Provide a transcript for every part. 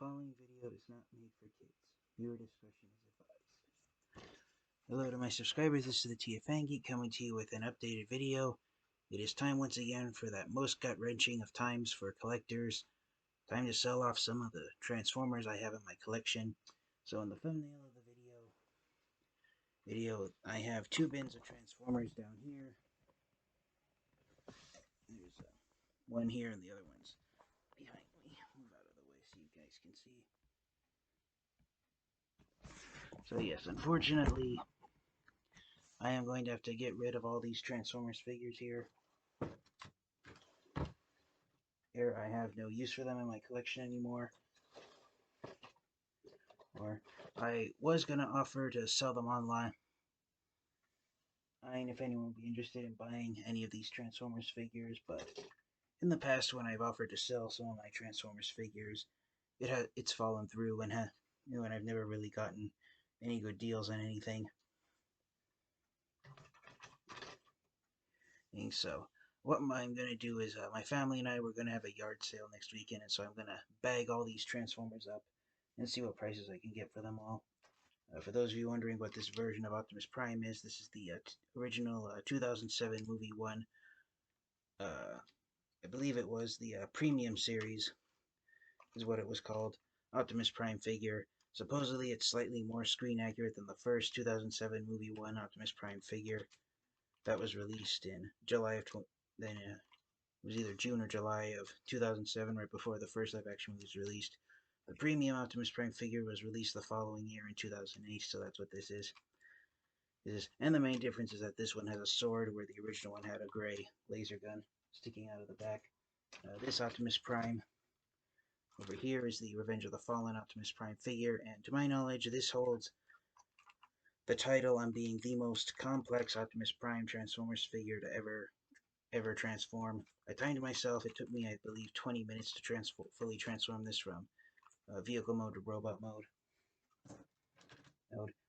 following video is not made for kids. Viewer discretion is advised. Hello to my subscribers, this is the TFfangeek coming to you with an updated video. It is time once again for that most gut-wrenching of times for collectors. Time to sell off some of the Transformers I have in my collection. So in the thumbnail of the video I have two bins of Transformers down here. There's one here and the other one's behind me. Move out of the way so you guys can see. So yes, unfortunately, I am going to have to get rid of all these Transformers figures here. Here, I have no use for them in my collection anymore. Or, I was going to offer to sell them online. If anyone would be interested in buying any of these Transformers figures, but in the past when I've offered to sell some of my Transformers figures, it's fallen through and I've never really gotten any good deals on anything. And so what I'm going to do is my family and I, we're going to have a yard sale next weekend, and so I'm going to bag all these Transformers up and see what prices I can get for them all. For those of you wondering what this version of Optimus Prime is, this is the original 2007 movie one. I believe it was the premium series is what it was called. Optimus Prime figure. Supposedly it's slightly more screen accurate than the first 2007 movie one Optimus Prime figure. That was released in July of it was either June or July of 2007, right before the first live action movie was released. The premium Optimus Prime figure was released the following year in 2008, so that's what this is. And the main difference is that this one has a sword, where the original one had a gray laser gun sticking out of the back. This Optimus Prime over here is the Revenge of the Fallen Optimus Prime figure, and to my knowledge, this holds the title on being the most complex Optimus Prime Transformers figure to ever transform. I timed myself. It took me, I believe, 20 minutes to fully transform this from vehicle mode to robot mode.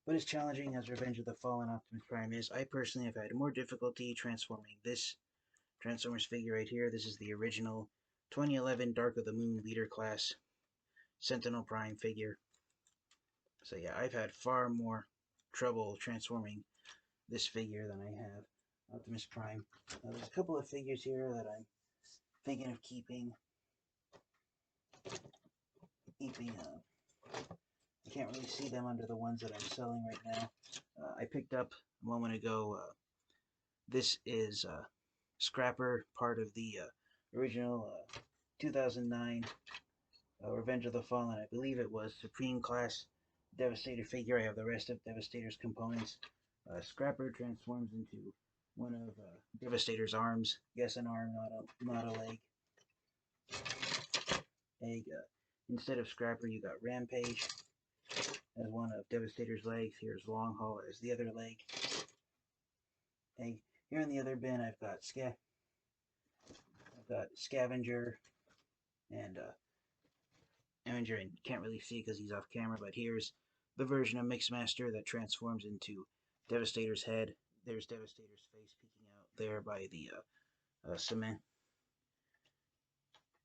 But as challenging as Revenge of the Fallen Optimus Prime is, I personally have had more difficulty transforming this Transformers figure right here. This is the original 2011 Dark of the Moon Leader Class Sentinel Prime figure. So yeah, I've had far more trouble transforming this figure than I have Optimus Prime. There's a couple of figures here that I'm thinking of keeping. I can't really see them under the ones that I'm selling right now. I picked up a moment ago. This is Scrapper, part of the original 2009 Revenge of the Fallen. I believe it was Supreme Class Devastator figure. I have the rest of Devastator's components. Scrapper transforms into one of Devastator's arms. Yes, an arm, not a leg. Instead of Scrapper, you got Rampage as one of Devastator's legs. Here's Long Haul as the other leg. Here in the other bin, I've got Scavenger and Avenger, and you can't really see because he's off camera, but here's the version of Mixmaster that transforms into Devastator's head. There's Devastator's face peeking out there by the cement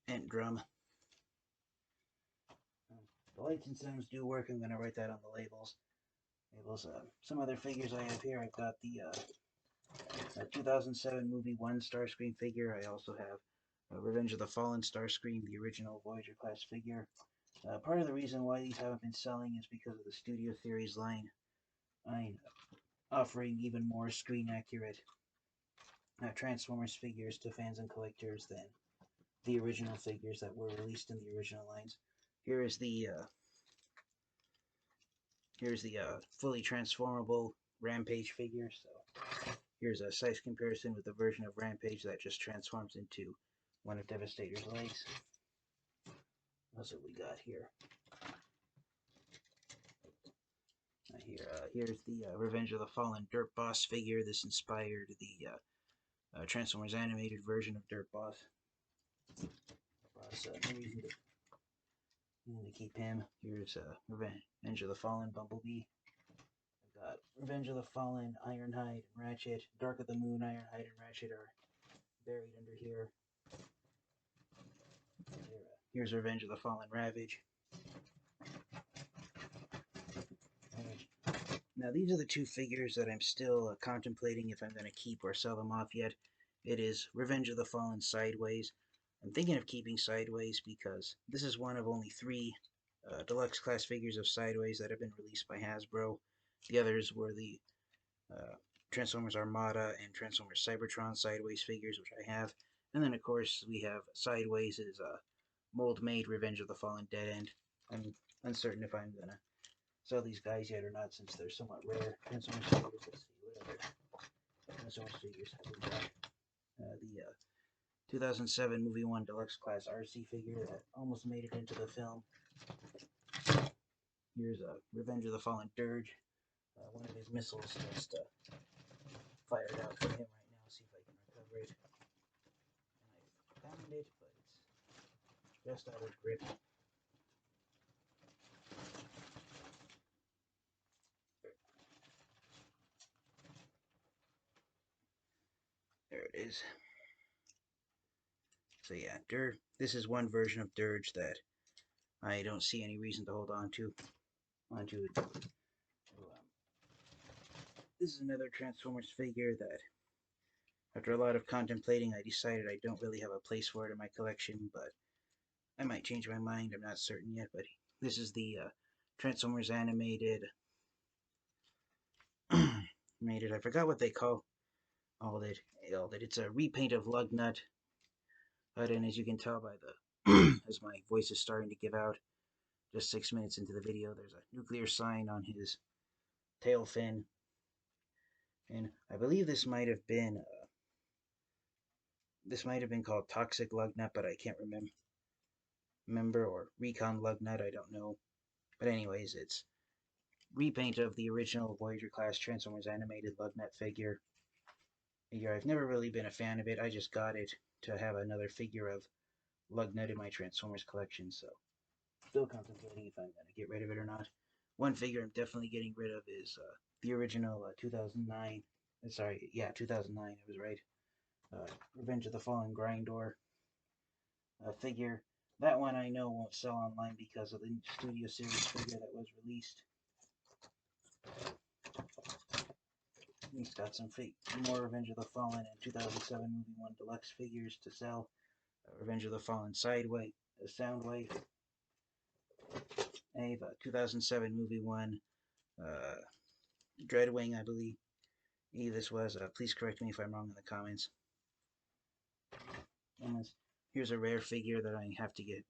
and drum. The lights and sounds do work. I'm going to write that on the labels. Some other figures I have here. I've got the 2007 movie 1 Starscream figure. I also have Revenge of the Fallen Starscream, the original Voyager class figure. Part of the reason why these haven't been selling is because of the Studio Series line offering even more screen accurate Transformers figures to fans and collectors than the original figures that were released in the original lines. Here's the fully transformable Rampage figure. So here's a size comparison with the version of Rampage that just transforms into one of Devastator's legs. That's what we got here. Here's the Revenge of the Fallen Dirt Boss figure. This inspired the Transformers animated version of Dirt Boss. No reason to keep him. Here's Revenge of the Fallen Bumblebee. I've got Revenge of the Fallen Ironhide and Ratchet. Dark of the Moon Ironhide and Ratchet are buried under here. Here's Revenge of the Fallen Ravage. Now these are the two figures that I'm still contemplating if I'm going to keep or sell them off yet. It is Revenge of the Fallen Sideways. I'm thinking of keeping Sideways because this is one of only 3 deluxe class figures of Sideways that have been released by Hasbro. The others were the Transformers Armada and Transformers Cybertron Sideways figures, which I have. And then, of course, we have Sideways is mold-made Revenge of the Fallen Dead End. I'm uncertain if I'm going to sell these guys yet or not, since they're somewhat rare. Transformers figures, let's see, what other Transformers figures have we got? The 2007 Movie 1 Deluxe Class RC figure that almost made it into the film. Here's Revenge of the Fallen Dirge. One of his missiles just fired out from him right now. See if I can recover it. And I found it, but it's just out of grip. There it is. So yeah, this is one version of Dirge that I don't see any reason to hold on to. This is another Transformers figure that, after a lot of contemplating, I decided I don't really have a place for it in my collection, but I might change my mind. I'm not certain yet, but this is the Transformers animated. I forgot what they call all that. It's a repaint of Lugnut. But and as you can tell by the as my voice is starting to give out, just 6 minutes into the video, there's a nuclear sign on his tail fin, and I believe this might have been called Toxic Lugnut, but I can't remember, or Recon Lugnut, I don't know. But anyways, it's repaint of the original Voyager class Transformers animated Lugnut figure. I've never really been a fan of it. I just got it to have another figure of Lugnut in my Transformers collection, so still contemplating if I'm going to get rid of it or not. One figure I'm definitely getting rid of is the original 2009. Sorry, yeah, 2009. I was right. Revenge of the Fallen Grindor figure. That one I know won't sell online because of the Studio Series figure that was released. He's got some more Revenge of the Fallen and 2007 Movie 1 Deluxe figures to sell. Revenge of the Fallen Soundwave. I have a 2007 Movie 1 Dreadwing, I believe. This was. Please correct me if I'm wrong in the comments. And here's a rare figure that I have to get,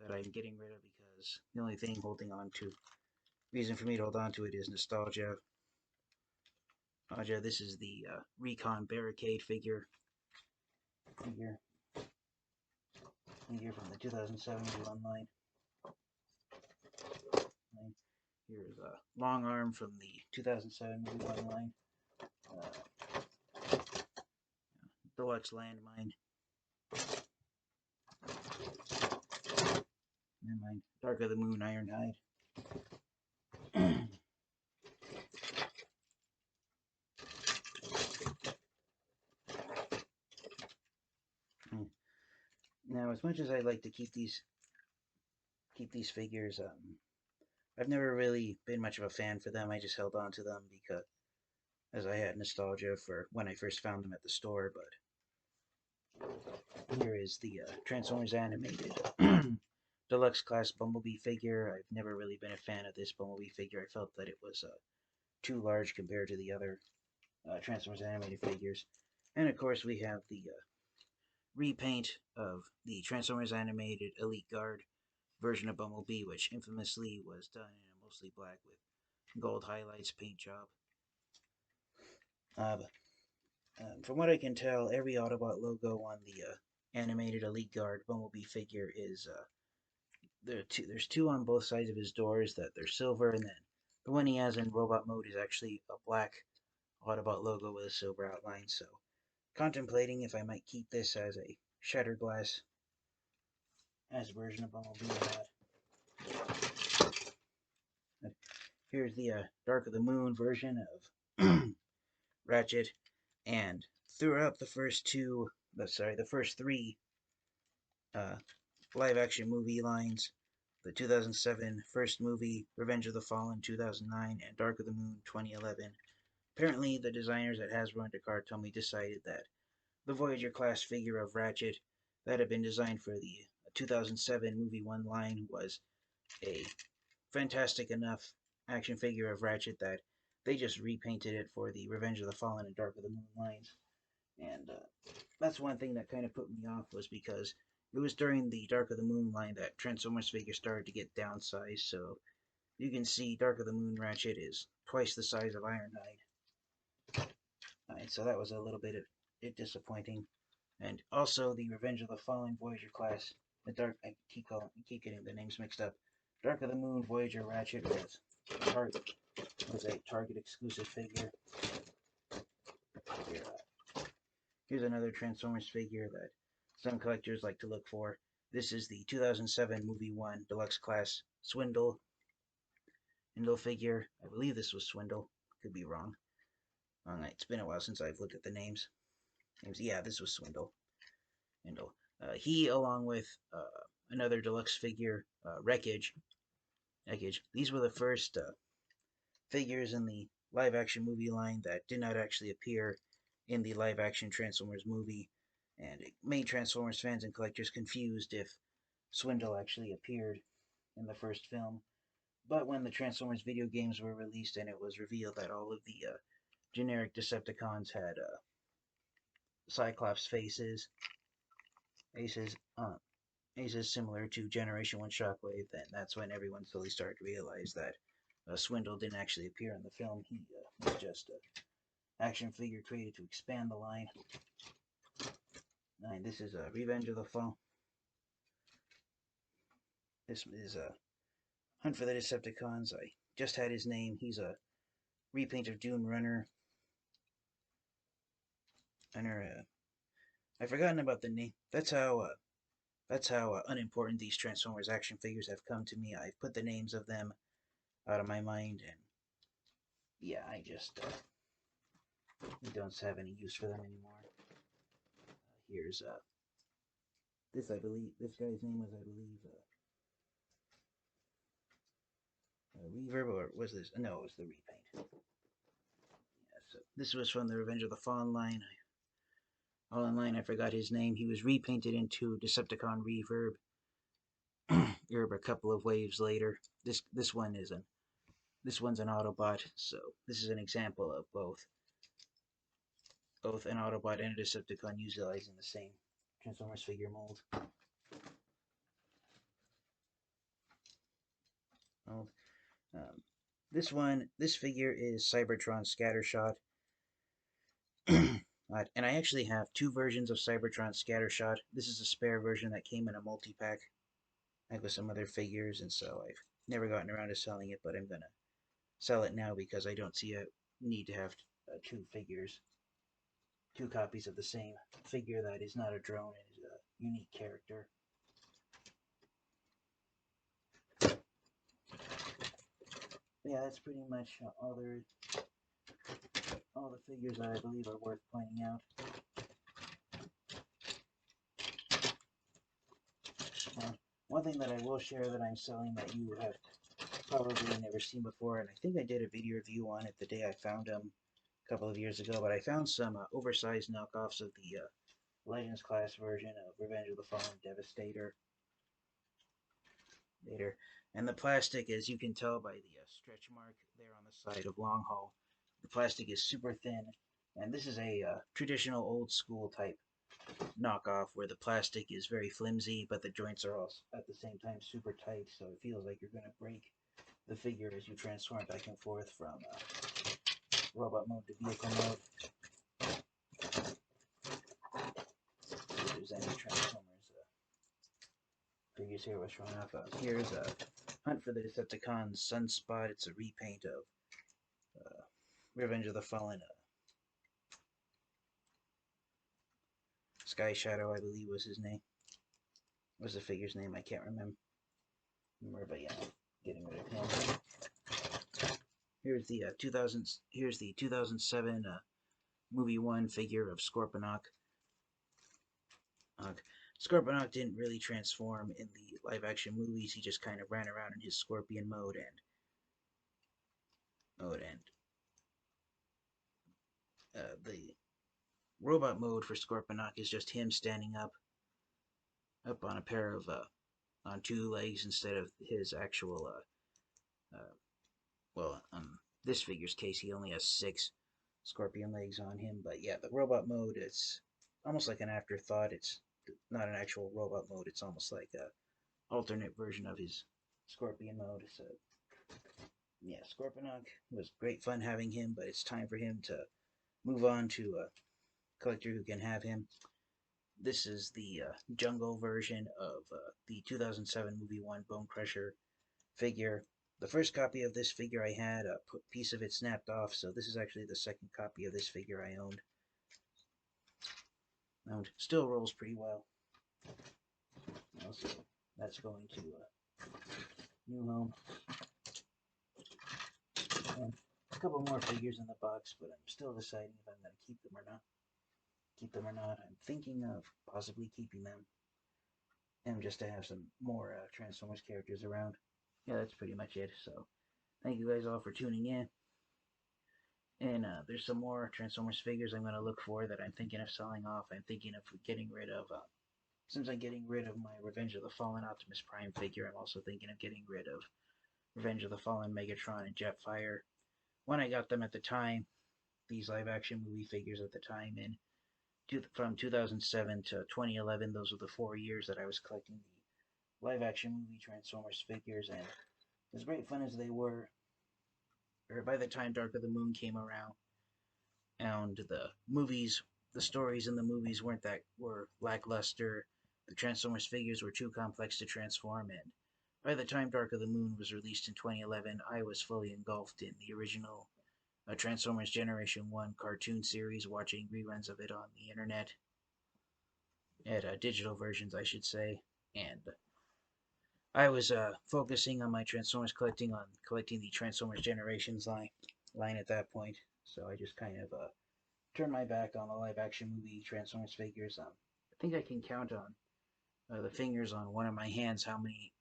that I'm getting rid of because the only thing reason for me to hold on to it is nostalgia. This is the Recon Barricade figure from the 2007 online. Here's a Long Arm from the 2007 movie online. Deluxe Landmine. And my Dark of the Moon Ironhide. Now, as much as I'd like to keep these figures, I've never really been much of a fan for them. I just held on to them because as I had nostalgia for when I first found them at the store. But here is the Transformers animated Deluxe Class Bumblebee figure. I've never really been a fan of this Bumblebee figure. I felt that it was too large compared to the other Transformers animated figures. And of course we have the repaint of the Transformers animated Elite Guard version of Bumblebee, which infamously was done in a mostly black with gold highlights paint job. From what I can tell, every Autobot logo on the animated Elite Guard Bumblebee figure is there's two on both sides of his doors that they're silver, and then the one he has in robot mode is actually a black Autobot logo with a silver outline. So contemplating if I might keep this as a shattered glass as version of Bumblebee or not. Here's the Dark of the Moon version of Ratchet, and throughout the first three live action movie lines, the 2007 first movie, Revenge of the Fallen 2009, and Dark of the Moon 2011. Apparently, the designers at Hasbro and Takara decided that the Voyager class figure of Ratchet that had been designed for the 2007 movie 1 line was a fantastic enough action figure of Ratchet that they just repainted it for the Revenge of the Fallen and Dark of the Moon lines. And that's one thing that kind of put me off, was because it was during the Dark of the Moon line that Transformers figures started to get downsized. So you can see Dark of the Moon Ratchet is twice the size of Ironhide. Alright, so that was a little bit disappointing. And also the Revenge of the Fallen Voyager class, the Dark, I keep getting the names mixed up. Dark of the Moon Voyager Ratchet was a Target exclusive figure. Here's another Transformers figure that some collectors like to look for. This is the 2007 Movie 1 Deluxe Class Swindle figure. I believe this was Swindle. Could be wrong. It's been a while since I've looked at the names. Yeah, this was Swindle. He, along with another deluxe figure, Wreckage. These were the first figures in the live-action movie line that did not actually appear in the live-action Transformers movie, and it made Transformers fans and collectors confused if Swindle actually appeared in the first film. But when the Transformers video games were released and it was revealed that all of the generic Decepticons had Cyclops faces similar to Generation 1 Shockwave, then that's when everyone slowly started to realize that Swindle didn't actually appear in the film. He was just an action figure created to expand the line. And this is Revenge of the Fallen. This is Hunt for the Decepticons. I just had his name. He's a repaint of Dune Runner. I've forgotten about the name. That's how unimportant these Transformers action figures have come to me. I've put the names of them out of my mind, and yeah, I just don't have any use for them anymore. Here's this guy's name was, I believe, Reverb, or was this? No, it was the repaint. Yeah, so this was from the Revenge of the Fallen line. All in line, I forgot his name. He was repainted into Decepticon Reverb. A couple of waves later. This one's an Autobot, so this is an example of both an Autobot and a Decepticon utilizing the same Transformers figure mold. This figure is Cybertron Scattershot. And I actually have two versions of Cybertron Scattershot. This is a spare version that came in a multi-pack, like with some other figures, and so I've never gotten around to selling it, but I'm gonna sell it now because I don't see a need to have two copies of the same figure that is not a drone and is a unique character. Yeah, that's pretty much all the figures that I believe are worth pointing out. One thing that I will share that I'm selling that you have probably never seen before, and I think I did a video review on it the day I found them a couple of years ago, but I found some oversized knockoffs of the Legends class version of Revenge of the Fallen Devastator. And the plastic, as you can tell by the stretch mark there on the side of Long Haul, the plastic is super thin, and this is a traditional old school type knockoff where the plastic is very flimsy, but the joints are all at the same time super tight, so it feels like you're going to break the figure as you transform back and forth from robot mode to vehicle mode. If there's any Transformers figures here we're showing off. Here's a Hunt for the Decepticons Sunspot. It's a repaint of Revenge of the Fallen. Sky Shadow, I believe, was his name. What was the figure's name? I can't remember. But yeah, getting rid of him. Here's the 2007 movie 1 figure of Scorponok. Scorponok didn't really transform in the live-action movies. He just kind of ran around in his scorpion mode, and the robot mode for Scorponok is just him standing up on a pair of on two legs instead of his actual well, this figure's case, he only has 6 scorpion legs on him. But yeah, the robot mode is almost like an afterthought. It's not an actual robot mode. It's almost like a alternate version of his scorpion mode. So yeah, Scorponok was great fun having him, but it's time for him to move on to a collector who can have him. This is the jungle version of the 2007 movie 1 Bone Crusher figure. The first copy of this figure I had, a piece of it snapped off, so this is actually the second copy of this figure I owned. And still rolls pretty well. Also, that's going to new home. And a couple more figures in the box, but I'm still deciding if I'm going to keep them or not. I'm thinking of possibly keeping them, and just to have some more Transformers characters around. Yeah, that's pretty much it. So, thank you guys all for tuning in. And there's some more Transformers figures I'm going to look for that I'm thinking of selling off. I'm thinking of getting rid of, since I'm getting rid of my Revenge of the Fallen Optimus Prime figure, I'm also thinking of getting rid of Revenge of the Fallen Megatron and Jetfire. When I got them at the time, these live-action movie figures at the time, from 2007 to 2011, those were the 4 years that I was collecting the live-action movie Transformers figures, and as great fun as they were, or by the time Dark of the Moon came around, and the stories in the movies were lackluster. The Transformers figures were too complex to transform, and by the time Dark of the Moon was released in 2011, I was fully engulfed in the original Transformers Generation 1 cartoon series, watching reruns of it on the internet, at digital versions, I should say, and I was focusing on my Transformers collecting the Transformers Generations line at that point, so I just kind of turned my back on the live-action movie Transformers figures. I think I can count on the fingers on one of my hands how many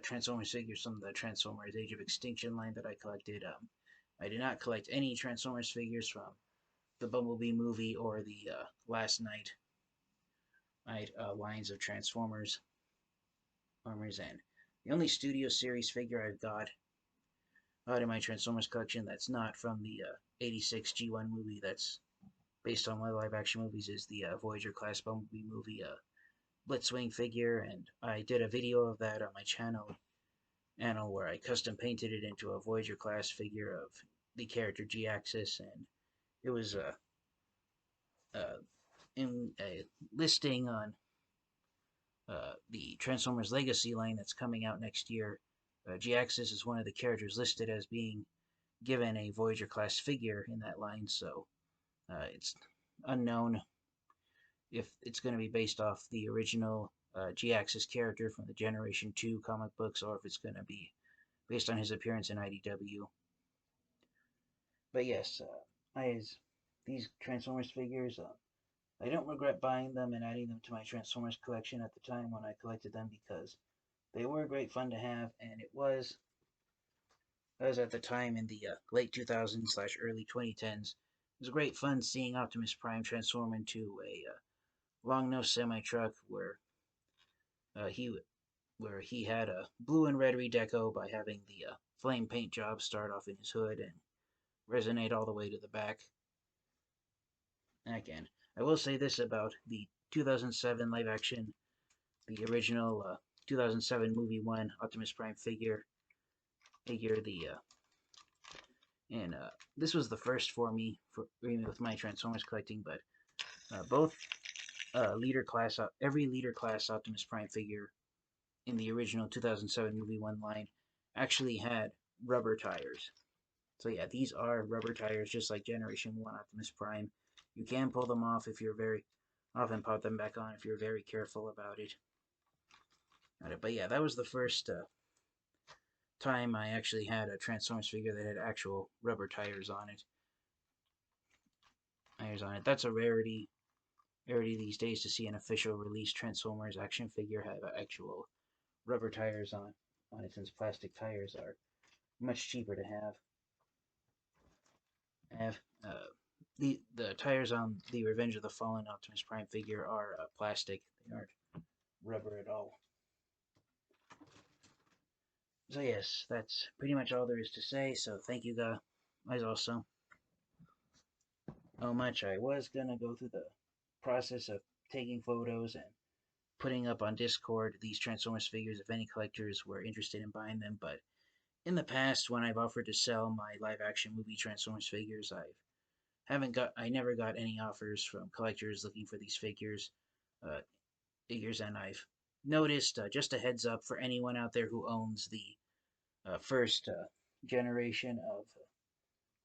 Transformers figures from the Transformers Age of Extinction line that I collected. I did not collect any Transformers figures from the Bumblebee movie or the Last Night lines of Transformers. And the only Studio Series figure I've got out in my Transformers collection that's not from the 86 G1 movie that's based on my live-action movies is the Voyager-class Bumblebee movie Blitzwing figure, and I did a video of that on my channel where I custom painted it into a Voyager-class figure of the character G-Axis, and it was in a listing on the Transformers Legacy line that's coming out next year. G-Axis is one of the characters listed as being given a Voyager-class figure in that line, so it's unknown if it's going to be based off the original G-Axis character from the Generation 2 comic books, or if it's going to be based on his appearance in IDW. But yes, these Transformers figures, I don't regret buying them and adding them to my Transformers collection at the time when I collected them, because they were great fun to have, and it was at the time in the late 2000s/early 2010s. It was great fun seeing Optimus Prime transform into a long-nosed semi-truck where he had a blue and red redeco by having the flame paint job start off in his hood and resonate all the way to the back. Again, I will say this about the 2007 live action, the original 2007 movie 1 Optimus Prime figure, this was the first for me with my Transformers collecting, but both every leader class Optimus Prime figure in the original 2007 movie 1 line actually had rubber tires. So yeah, these are rubber tires, just like Generation 1 Optimus Prime. You can pull them off if you're often pop them back on if you're very careful about it. But yeah, that was the first time I actually had a Transformers figure that had actual rubber tires on it. That's a rarity. rarity these days to see an official release Transformers action figure have actual rubber tires on it, since plastic tires are much cheaper to have. The tires on the Revenge of the Fallen Optimus Prime figure are plastic. They aren't rubber at all. So yes, that's pretty much all there is to say. So thank you guys also. How much I was gonna go through the process of taking photos and putting up on Discord these Transformers figures if any collectors were interested in buying them, but in the past when I've offered to sell my live action movie Transformers figures, I never got any offers from collectors looking for these uh, figures, and I've noticed, just a heads up for anyone out there who owns the first generation of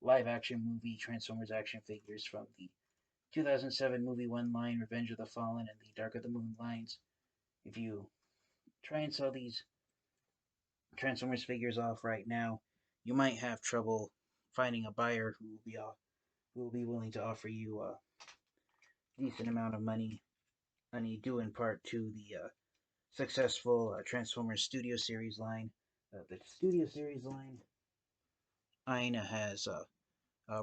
live action movie Transformers action figures from the 2007 movie one line, Revenge of the Fallen, and the Dark of the Moon lines. If you try and sell these Transformers figures off right now, you might have trouble finding a buyer who will be willing to offer you a decent amount of money due in part to the successful Transformers Studio Series line. The Studio Series line has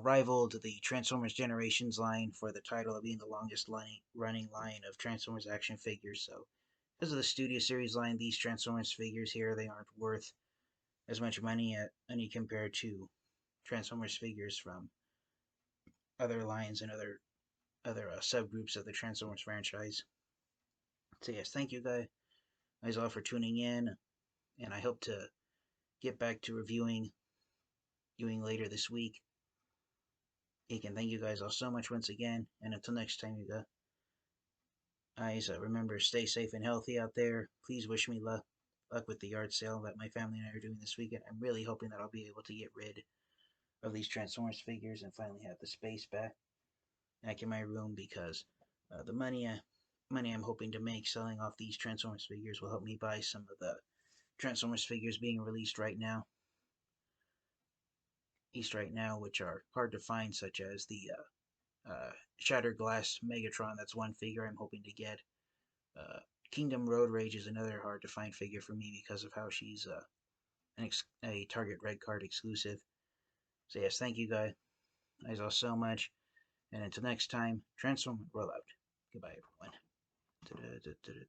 rivaled the Transformers Generations line for the title of being the longest running line of Transformers action figures. So, because of the Studio Series line, these Transformers figures here, they aren't worth as much money compared to Transformers figures from other lines and other subgroups of the Transformers franchise. So yes, thank you guys all for tuning in, and I hope to get back to reviewing later this week. Again, thank you guys all so much once again, and until next time, you guys, remember, stay safe and healthy out there. Please wish me luck with the yard sale that my family and I are doing this weekend. I'm really hoping that I'll be able to get rid of these Transformers figures and finally have the space back in my room, because the money I'm hoping to make selling off these Transformers figures will help me buy some of the Transformers figures being released right now, which are hard to find, such as the Shattered Glass Megatron. That's one figure I'm hoping to get. Kingdom Road Rage is another hard to find figure for me because of how she's a Target Red Card exclusive. So yes, thank you guys all so much, and until next time, Transform, roll out. Goodbye, everyone.